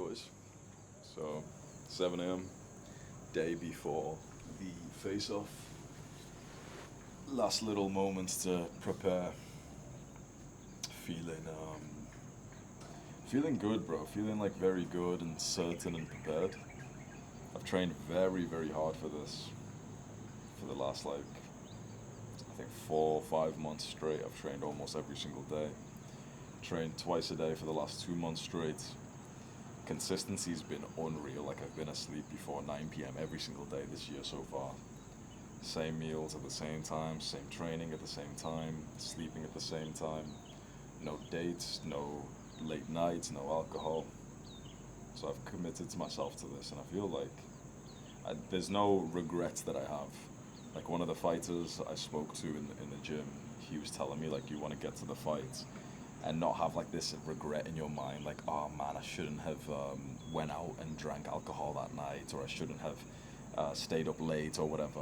boys. So, 7 a.m., day before the face off. Last little moments to prepare. Feeling, feeling good, bro. Feeling like very good and certain and prepared. I've trained very, very hard for this. For the last, I think 4 or 5 months straight. I've trained almost every single day. Trained twice a day for the last 2 months straight. Consistency's been unreal. Like I've been asleep before 9 p.m. every single day this year so far. Same meals at the same time, same training at the same time, sleeping at the same time. No dates, no late nights, no alcohol. So I've committed to myself to this, and I feel like there's no regrets that I have. Like one of the fighters I spoke to in the gym, he was telling me like you want to get to the fight and not have like this regret in your mind, like oh man, I shouldn't have went out and drank alcohol that night, or I shouldn't have stayed up late or whatever.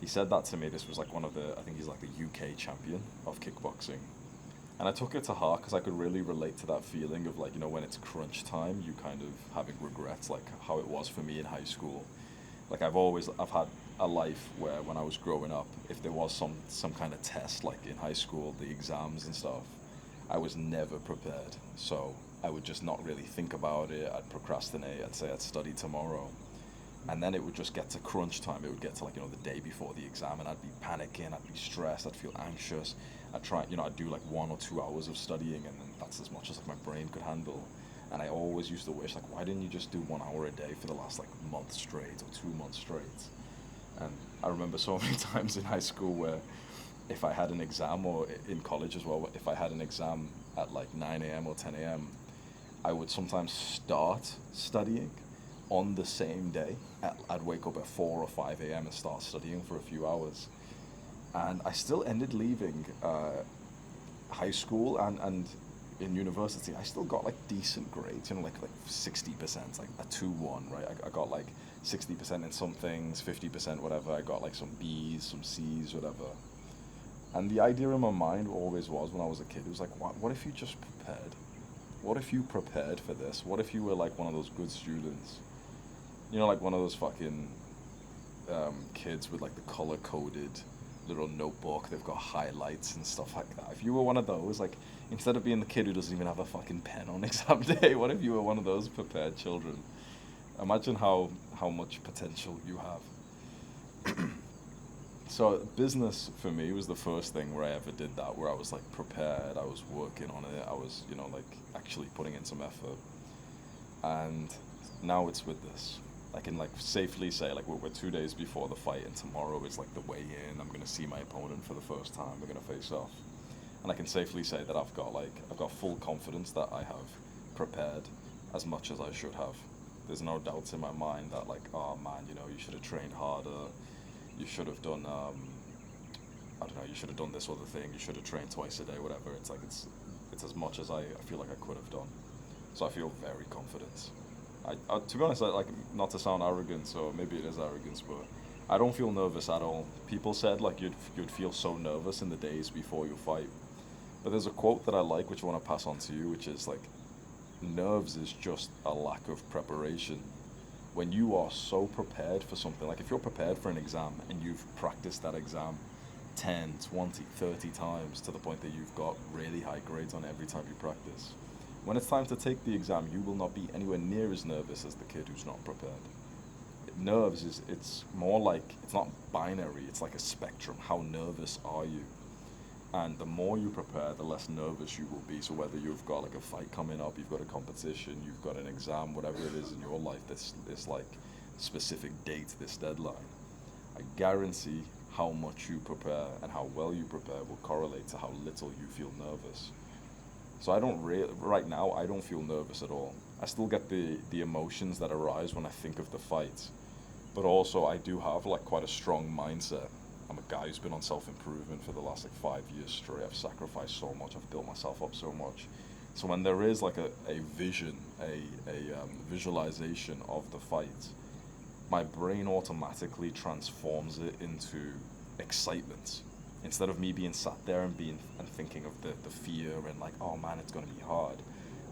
He said that to me. This was like one of the, I think he's like the UK champion of kickboxing. And I took it to heart because I could really relate to that feeling of like, when it's crunch time, you kind of having regrets, like how it was for me in high school. Like I've had a life where when I was growing up, if there was some kind of test, like in high school, the exams and stuff, I was never prepared. So I would just not really think about it. I'd procrastinate. I'd say I'd study tomorrow. And then it would just get to crunch time. It would get to like, the day before the exam, and I'd be panicking, I'd be stressed, I'd feel anxious. I'd try, I'd do like 1 or 2 hours of studying, and then that's as much as like my brain could handle. And I always used to wish, like, why didn't you just do 1 hour a day for the last like month straight or 2 months straight? And I remember so many times in high school where if I had an exam, or in college as well, if I had an exam at like 9 a.m. or 10 a.m., I would sometimes start studying on the same day. I'd wake up at 4 or 5 a.m. and start studying for a few hours. And I still ended leaving high school and in university. I still got like decent grades, like 60%, like a 2-1, right? I got like 60% in some things, 50% whatever. I got like some B's, some C's, whatever. And the idea in my mind always was, when I was a kid, it was like, what if you just prepared? What if you prepared for this? What if you were like one of those good students? Like one of those fucking kids with like the color-coded little notebook. They've got highlights and stuff like that. If you were one of those, like, instead of being the kid who doesn't even have a fucking pen on exam day, what if you were one of those prepared children? Imagine how much potential you have. So business for me was the first thing where I ever did that, where I was like prepared, I was working on it, I was, like actually putting in some effort. And now it's with this. I can like safely say, like, we're 2 days before the fight, and tomorrow is like the weigh-in. I'm gonna see my opponent for the first time. We're gonna face off, and I can safely say that I've got full confidence that I have prepared as much as I should have. There's no doubts in my mind that like, oh man, you should have trained harder. You should have done, I don't know. You should have done this other thing. You should have trained twice a day, whatever. It's like it's as much as I feel like I could have done. So I feel very confident. To be honest, like, not to sound arrogant, so maybe it is arrogance, but I don't feel nervous at all. People said like you'd feel so nervous in the days before your fight, but there's a quote that I like, which I want to pass on to you, which is like, nerves is just a lack of preparation. When you are so prepared for something, like if you're prepared for an exam and you've practiced that exam 10, 20, 30 times to the point that you've got really high grades on it every time you practice, when it's time to take the exam, you will not be anywhere near as nervous as the kid who's not prepared. Nerves it's more like, it's not binary, it's like a spectrum. How nervous are you? And the more you prepare, the less nervous you will be. So whether you've got like a fight coming up, you've got a competition, you've got an exam, whatever it is in your life, this like specific date, this deadline, I guarantee how much you prepare and how well you prepare will correlate to how little you feel nervous. So right now, I don't feel nervous at all. I still get the emotions that arise when I think of the fight. But also, I do have like quite a strong mindset. I'm a guy who's been on self-improvement for the last like 5 years straight. I've sacrificed so much. I've built myself up so much. So when there is like a vision, a visualization of the fight, my brain automatically transforms it into excitement. Instead of me being sat there and thinking of the fear and like, oh man, it's going to be hard,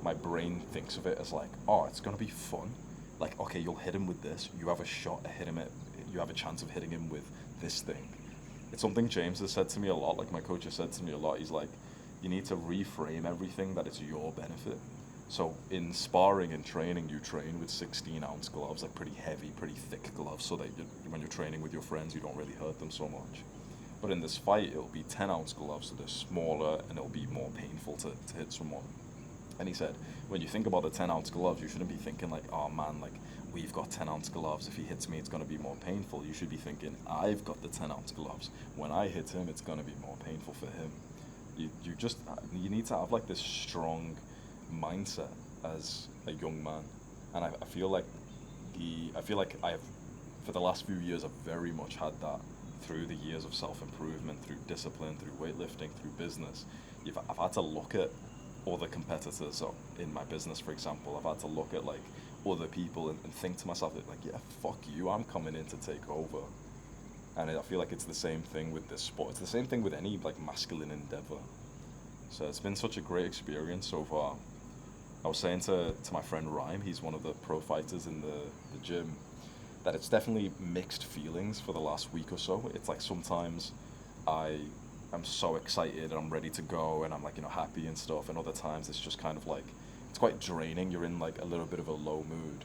my brain thinks of it as like, oh, it's gonna be fun. Like, okay, you'll hit him with this. You have a shot at hitting it. You have a chance of hitting him with this thing. It's something James has said to me a lot. Like my coach has said to me a lot. He's like, you need to reframe everything that it's your benefit. So in sparring and training, you train with 16-ounce gloves, like pretty heavy, pretty thick gloves, so that when you're training with your friends, you don't really hurt them so much. But in this fight, it'll be 10-ounce gloves, so they're smaller and it'll be more painful to hit someone. And he said, when you think about the 10-ounce gloves, you shouldn't be thinking like, oh man, like we've got 10-ounce gloves. If he hits me, it's going to be more painful. You should be thinking, I've got the 10-ounce gloves. When I hit him, it's going to be more painful for him. You need to have like this strong mindset as a young man. And I feel like I have, for the last few years, I've very much had that through the years of self-improvement, through discipline, through weightlifting, through business. I've had to look at other competitors. So in my business, for example, I've had to look at like other people and think to myself like, yeah, fuck you, I'm coming in to take over. And I feel like it's the same thing with this sport. It's the same thing with any like masculine endeavor. So it's been such a great experience so far. I was saying to my friend Rhyme, he's one of the pro fighters in the gym, that it's definitely mixed feelings for the last week or so. It's like sometimes I'm so excited and I'm ready to go and I'm like, happy and stuff. And other times it's just kind of like, it's quite draining. You're in like a little bit of a low mood.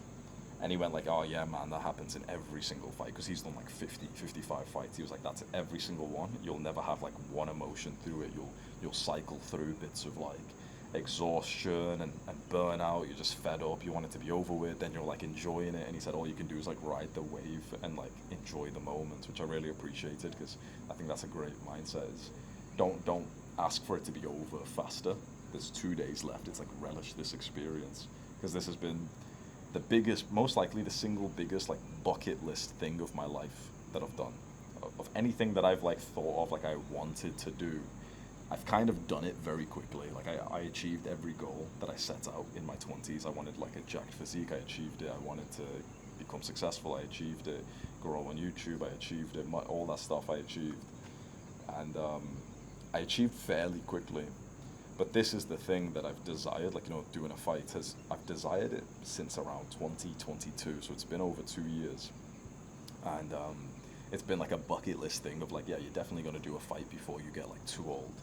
And he went like, oh yeah, man, that happens in every single fight. Because he's done like 50, 55 fights. He was like, that's every single one. You'll never have like one emotion through it. You'll cycle through bits of like exhaustion and burnout. You're just fed up. You want it to be over with. Then you're like enjoying it. And he said all you can do is like ride the wave and like enjoy the moments, which I really appreciated, because I think that's a great mindset. Is don't ask for it to be over faster. There's 2 days left. It's like relish this experience, because this has been the biggest, most likely the single biggest like bucket list thing of my life that I've done. Of anything that I've like thought of like I wanted to do, I've kind of done it very quickly. Like I achieved every goal that I set out in my 20s. I wanted like a jacked physique. I achieved it. I wanted to become successful. I achieved it. Grow on YouTube. I achieved it. All that stuff I achieved. And I achieved fairly quickly. But this is the thing that I've desired, like, doing a fight. I've desired it since around 2022, so it's been over 2 years. And it's been like a bucket list thing of like, yeah, you're definitely going to do a fight before you get like too old.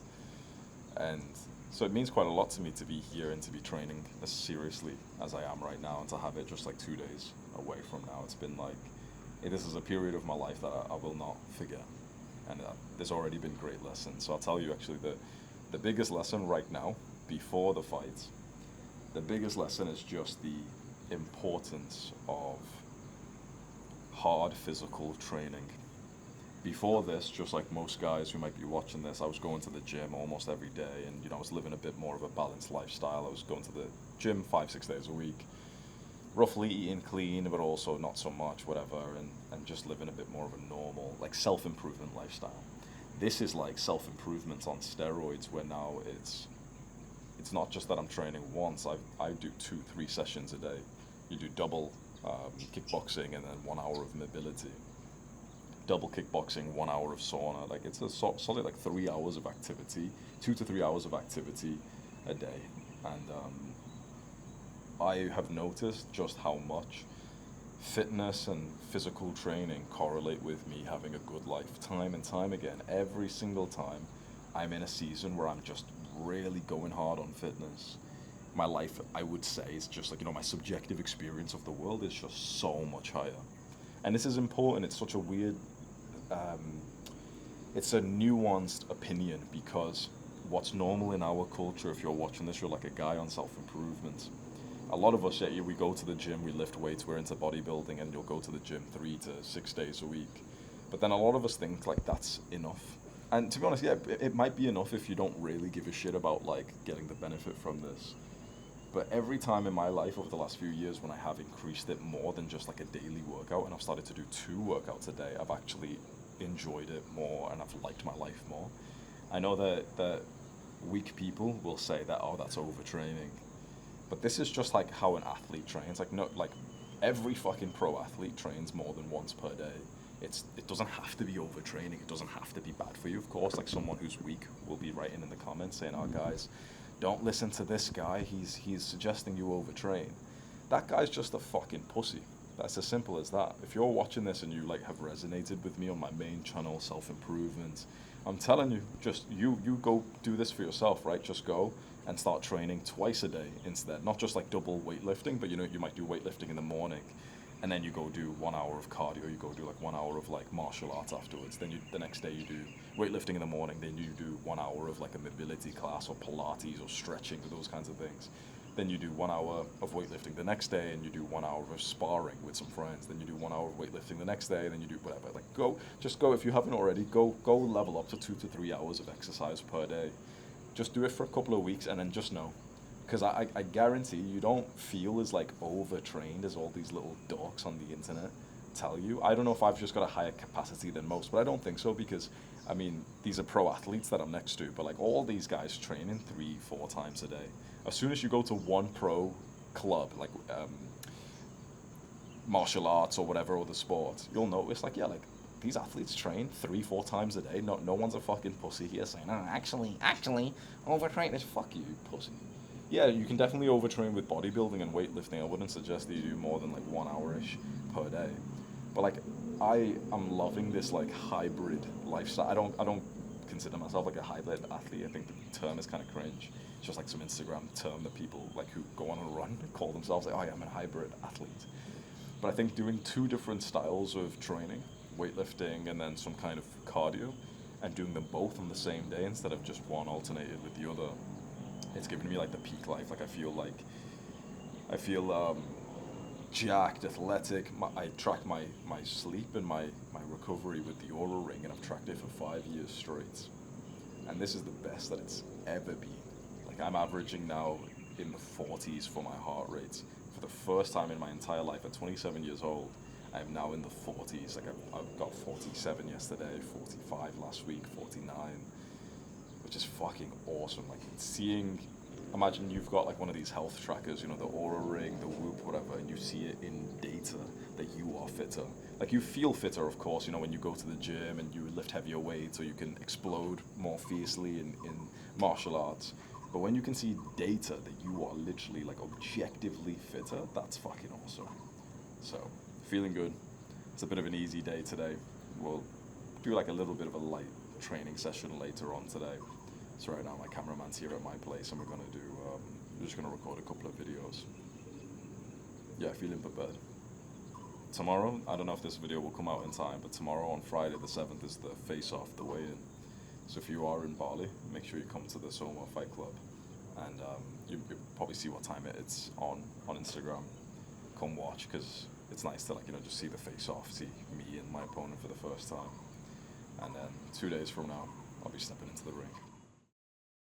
And so it means quite a lot to me to be here and to be training as seriously as I am right now, and to have it just like 2 days away from now. It's been like, this is a period of my life that I will not forget. And there's already been great lessons. So I'll tell you actually the biggest lesson right now, before the fight, the biggest lesson is just the importance of hard physical training. Before this, just like most guys who might be watching this, I was going to the gym almost every day, and I was living a bit more of a balanced lifestyle. I was going to the gym 5-6 days a week, roughly eating clean, but also not so much, whatever, and just living a bit more of a normal, like self-improvement lifestyle. This is like self-improvement on steroids, where now it's not just that I'm training once. I do 2-3 sessions a day. You do double kickboxing and then 1 hour of mobility. Double kickboxing, 1 hour of sauna. Like it's a solid like 3 hours of activity, 2 to 3 hours of activity a day. And I have noticed just how much fitness and physical training correlate with me having a good life time and time again. Every single time I'm in a season where I'm just really going hard on fitness, my life, I would say, is just like, my subjective experience of the world is just so much higher. And this is important. It's such a weird, it's a nuanced opinion, because what's normal in our culture, if you're watching this, you're like a guy on self-improvement. A lot of us, we go to the gym, we lift weights, we're into bodybuilding, and you'll go to the gym 3 to 6 days a week. But then a lot of us think like that's enough. And to be honest, yeah, it might be enough if you don't really give a shit about like getting the benefit from this. But every time in my life over the last few years when I have increased it more than just like a daily workout, and I've started to do 2 workouts a day, I've actually enjoyed it more and I've liked my life more. I know that weak people will say that, oh, that's overtraining. But this is just like how an athlete trains. Like every fucking pro athlete trains more than once per day. It doesn't have to be overtraining. It doesn't have to be bad for you, of course. Like someone who's weak will be writing in the comments saying, oh guys, don't listen to this guy. He's suggesting you overtrain. That guy's just a fucking pussy. That's as simple as that. If you're watching this and you like have resonated with me on my main channel, self-improvement, I'm telling you, just you go do this for yourself, right? Just go and start training twice a day instead. Not just like double weightlifting, but you might do weightlifting in the morning, and then you go do 1 hour of cardio. You go do like 1 hour of like martial arts afterwards. Then the next day you do weightlifting in the morning. Then you do 1 hour of like a mobility class or Pilates or stretching or those kinds of things. Then you do 1 hour of weightlifting the next day, and you do 1 hour of sparring with some friends. Then you do 1 hour of weightlifting the next day, and then you do whatever. Like just go if you haven't already. Go level up to 2 to 3 hours of exercise per day. Just do it for a couple of weeks, and then just know, because I guarantee you don't feel as like overtrained as all these little dorks on the internet tell you. I don't know if I've just got a higher capacity than most, but I don't think so, because I mean, these are pro athletes that I'm next to, but like all these guys training 3-4 times a day. As soon as you go to one pro club, like martial arts or whatever other sport, you'll notice like, yeah, like these athletes train 3-4 times a day. No one's a fucking pussy here saying, oh, actually, overtrain is fuck you, pussy. Yeah, you can definitely overtrain with bodybuilding and weightlifting. I wouldn't suggest that you do more than like 1 hour-ish per day. But like, I am loving this like hybrid lifestyle. I don't consider myself like a hybrid athlete. I think the term is kind of cringe. It's just like some Instagram term that people like who go on a run call themselves like, oh, yeah, I'm a hybrid athlete. But I think doing 2 different styles of training, weightlifting and then some kind of cardio, and doing them both on the same day instead of just one alternated with the other, it's given me like the peak life. Like I feel jacked, athletic. I track my sleep and my recovery with the Aura Ring, and I've tracked it for 5 years straight. And this is the best that it's ever been. Like I'm averaging now in the 40s for my heart rate. For the first time in my entire life, at 27 years old, I am now in the 40s. Like I've got 47 yesterday, 45 last week, 49, which is fucking awesome. Like imagine you've got like one of these health trackers, the Aura Ring, the Whoop, whatever, and you see it in data that you are fitter. Like you feel fitter, of course, when you go to the gym and you lift heavier weights, or you can explode more fiercely in martial arts. But when you can see data that you are literally like objectively fitter, that's fucking awesome. So, feeling good. It's a bit of an easy day today. We'll do like a little bit of a light training session later on today. So right now my cameraman's here at my place, and we're just gonna record a couple of videos. Yeah, feeling prepared. Tomorrow, I don't know if this video will come out in time, but tomorrow on Friday the 7th is the face-off, the weigh-in. So if you are in Bali, make sure you come to the Soma Fight Club, and you'll probably see what time it's on Instagram. Come watch, because it's nice to just see the face-off, see me and my opponent for the first time. And then 2 days from now, I'll be stepping into the ring.